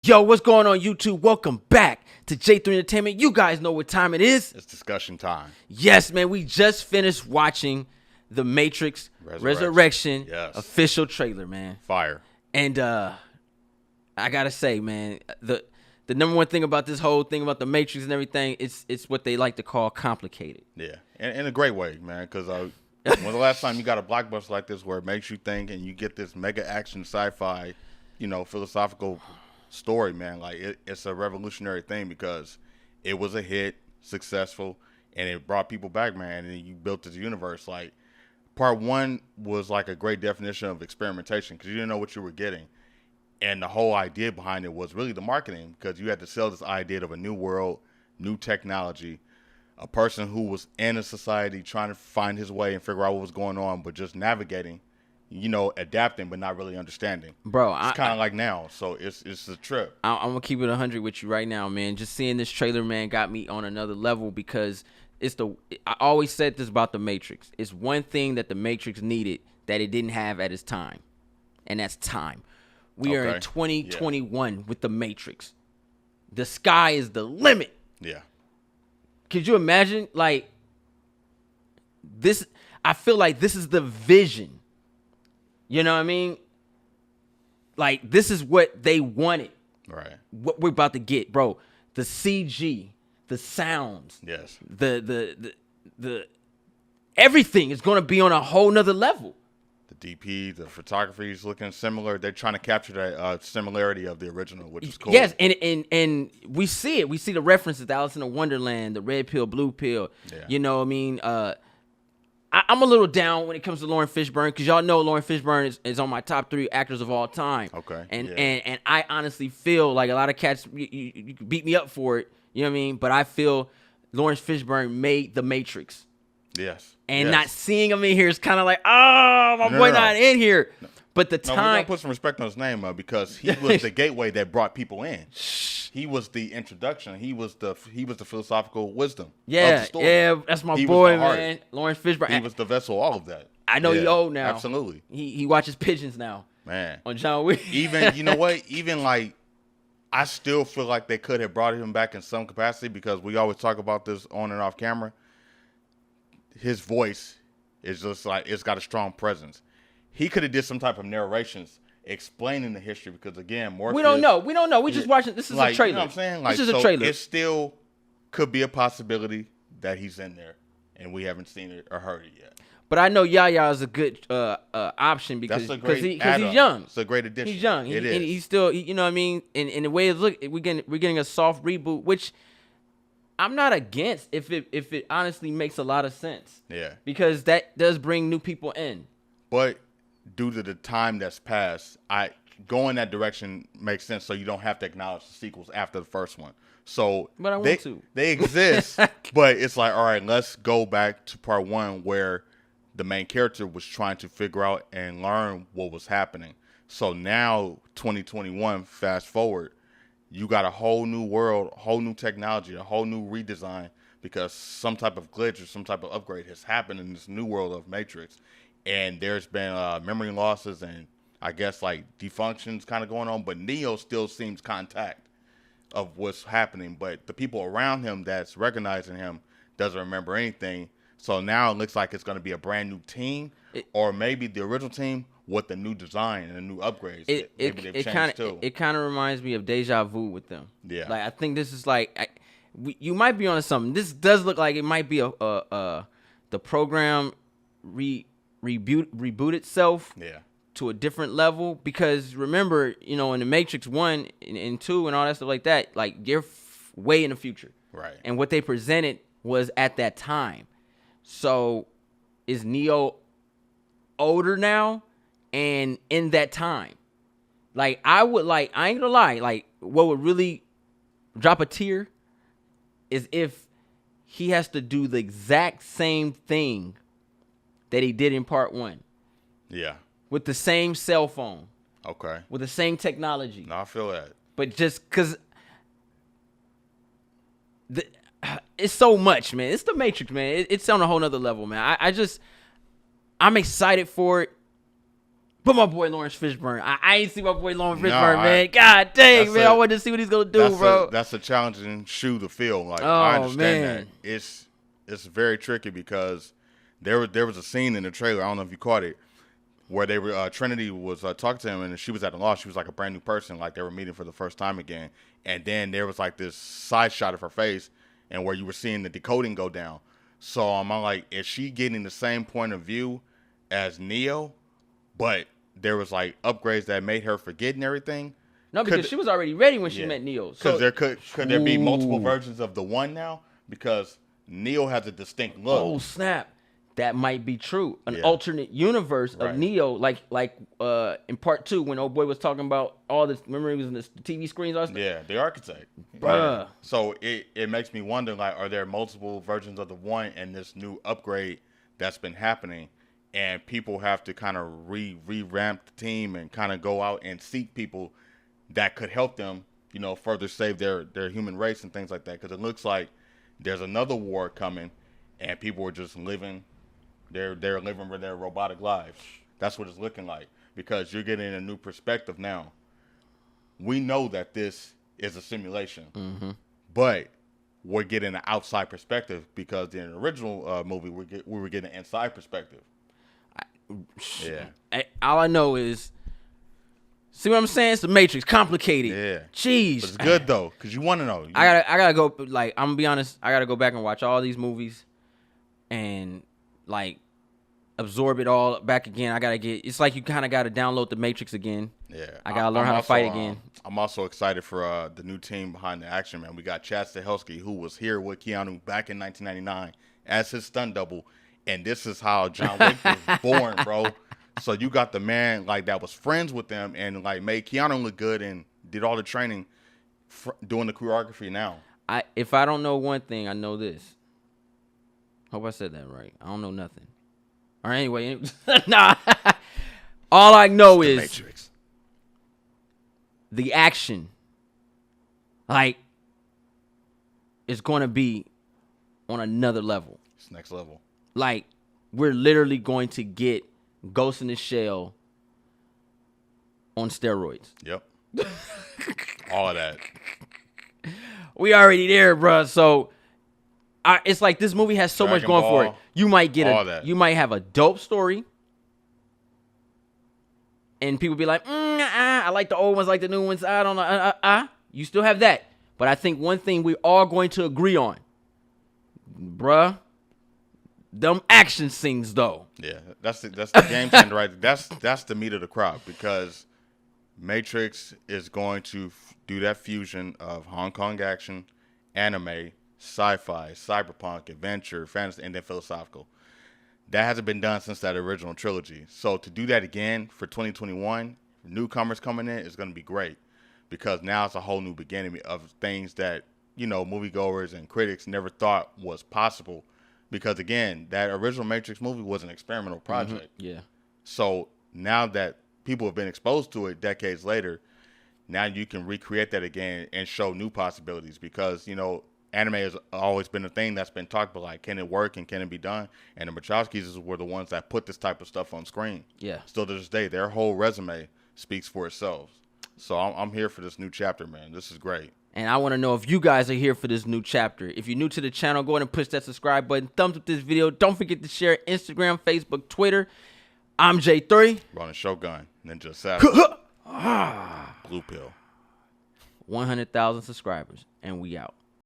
Yo, what's going on YouTube? Welcome back to J3 Entertainment. You guys know what time it is. It's discussion time. Yes, man, we just finished watching The Matrix Resurrection Yes. official trailer, man. Fire. And I gotta say, man, the number one thing about this whole thing about The Matrix and everything, it's what they like to call complicated. Yeah, in a great way, man, because when the last time you got a blockbuster like this where it makes you think and you get this mega action sci-fi, philosophical story, man, like it's a revolutionary thing because it was a hit, successful, and it brought people back, man, and you built this universe. Like part one was like a great definition of experimentation because you didn't know what you were getting, and the whole idea behind it was really the marketing because you had to sell this idea of a new world, new technology, a person who was in a society trying to find his way and figure out what was going on, but just navigating, adapting, but not really understanding. Bro, it's kind of like now, so it's a trip. I'm gonna keep it 100 with you right now, man. Just seeing this trailer, man, got me on another level because I always said this about The Matrix. It's one thing that The Matrix needed that it didn't have at its time, and that's time. We are in 2021 with The Matrix. The sky is the limit. Yeah. Could you imagine, like, this? I feel like this is the vision. You know what I mean? Like, this is what they wanted. Right. What we're about to get, bro. The CG, the sounds. Yes. The everything is gonna be on a whole nother level. The DP, the photography is looking similar. They're trying to capture that similarity of the original, which is cool. Yes, and we see it. We see the references to Alice in Wonderland, the red pill, blue pill. Yeah. You know what I mean? I'm a little down when it comes to Lawrence Fishburne because y'all know Lawrence Fishburne is on my top 3 actors of all time. Okay. And I honestly feel like a lot of cats, you beat me up for it. You know what I mean? But I feel Lawrence Fishburne made The Matrix. Yes. And not seeing him in here is kind of like, oh, my boy not in here. No. But the time. We gotta put some respect on his name, because he was the gateway that brought people in. He was the introduction. He was the philosophical wisdom. Of the story. Yeah, that's my boy, man. Lawrence Fishburne. He was the vessel, all of that. I know he old now. Absolutely. He watches pigeons now. Man. On John Wick. Even, you know what? Even like, I still feel like they could have brought him back in some capacity because we always talk about this on and off camera. His voice is just like, it's got a strong presence. He could have did some type of narrations explaining the history because, again, Morpheus. We don't know. We just watching. This is a trailer. You know what I'm saying? Like, this is a trailer. It still could be a possibility that he's in there, and we haven't seen it or heard it yet. But I know Yaya is a good option because he's young. It's a great addition. He's young. It is. And he's still, you know what I mean? And the way it looks, we're getting a soft reboot, which I'm not against if it honestly makes a lot of sense. Yeah. Because that does bring new people in. But due to the time that's passed, going that direction makes sense so you don't have to acknowledge the sequels after the first one. So but I want to. They exist, but it's like, all right, let's go back to part one where the main character was trying to figure out and learn what was happening. So now, 2021, fast forward, you got a whole new world, a whole new technology, a whole new redesign because some type of glitch or some type of upgrade has happened in this new world of Matrix. And there's been memory losses and I guess like defunctions kind of going on, but Neo still seems contact of what's happening. But the people around him that's recognizing him doesn't remember anything. So now it looks like it's going to be a brand new team, or maybe the original team with the new design and the new upgrades. It kind of reminds me of deja vu with them. Yeah, like I think this is like you might be onto something. This does look like it might be the program reboot itself. Yeah. To a different level because remember, in the Matrix 1 and 2 and all that stuff like that, like you're way in the future. Right. And what they presented was at that time. So is Neo older now and in that time? Like I ain't gonna lie, like what would really drop a tear is if he has to do the exact same thing that he did in part 1. Yeah. With the same cell phone. Okay. With the same technology. No, I feel that. But just because it's so much, man. It's the Matrix, man. It's on a whole nother level, man. I'm excited for it. But my boy Lawrence Fishburne, I ain't see my boy Lawrence No, Fishburne, man. God dang, man, I wanted to see what he's gonna do, bro. That's a challenging shoe to fill. Like, Oh, I understand man. that. It's very tricky because there was a scene in the trailer. I don't know if you caught it, where they were Trinity was talking to him, and she was at a loss. She was like a brand new person, like they were meeting for the first time again. And then there was like this side shot of her face, and where you were seeing the decoding go down. So I'm like, is she getting the same point of view as Neo, but there was like upgrades that made her forget and everything? No, because she was already ready when she met Neo. Because So there could there be multiple versions of the one now? Because Neo has a distinct look. Oh snap. That might be true. An alternate universe of Neo, like in part 2 when old boy was talking about all this. Remember, he was in the TV screens. All yeah, the architect. Bruh. Yeah. So it makes me wonder, like, are there multiple versions of the one and this new upgrade that's been happening, and people have to kind of revamp the team and kind of go out and seek people that could help them, further save their human race and things like that. Because it looks like there's another war coming, and people are just living. They're living their robotic lives. That's what it's looking like, because you're getting a new perspective now. We know that this is a simulation, but we're getting an outside perspective because in the original movie we were getting an inside perspective. All I know is, see what I'm saying? It's the Matrix, complicated. Yeah. Jeez. But it's good though, because you want to know. I gotta go. Like, I'm gonna be honest. I gotta go back and watch all these movies, and like absorb it all back again. It's like you kind of got to download the Matrix again. Yeah. I got to learn how to fight again. I'm also excited for the new team behind the action, man. We got Chad Stahelski, who was here with Keanu back in 1999 as his stunt double. And this is how John Wick was born, bro. So you got the man like that was friends with them and like made Keanu look good and did all the training doing the choreography now. If I don't know one thing, I know this. Hope I said that right. I don't know nothing. All right, anyway, nah. All I know is Matrix. The action, like, is going to be on another level. It's next level. Like, we're literally going to get Ghost in the Shell on steroids. Yep. All of that. We already there, bro. So it's like this movie has so much going for it. You might get you might have a dope story, and people be like, I like the old ones, like the new ones. I don't know. You still have that, but I think one thing we're all going to agree on, bruh, them action scenes though. Yeah, that's the game changer, right? That's the meat of the crop, because Matrix is going to do that fusion of Hong Kong action, anime, sci-fi, cyberpunk, adventure, fantasy, and then philosophical. That hasn't been done since that original trilogy. So to do that again for 2021, newcomers coming in, is going to be great, because now it's a whole new beginning of things that, moviegoers and critics never thought was possible. Because again, that original Matrix movie was an experimental project. Yeah. So now that people have been exposed to it decades later, now you can recreate that again and show new possibilities, because, anime has always been a thing that's been talked about, like, can it work and can it be done? And the Wachowskis were the ones that put this type of stuff on screen. Yeah. Still to this day, their whole resume speaks for itself. So I'm here for this new chapter, man. This is great. And I want to know if you guys are here for this new chapter. If you're new to the channel, go ahead and push that subscribe button. Thumbs up this video. Don't forget to share Instagram, Facebook, Twitter. I'm J3. Ronin Shogun, Ninja Assassin, Blue Pill. 100,000 subscribers, and we out.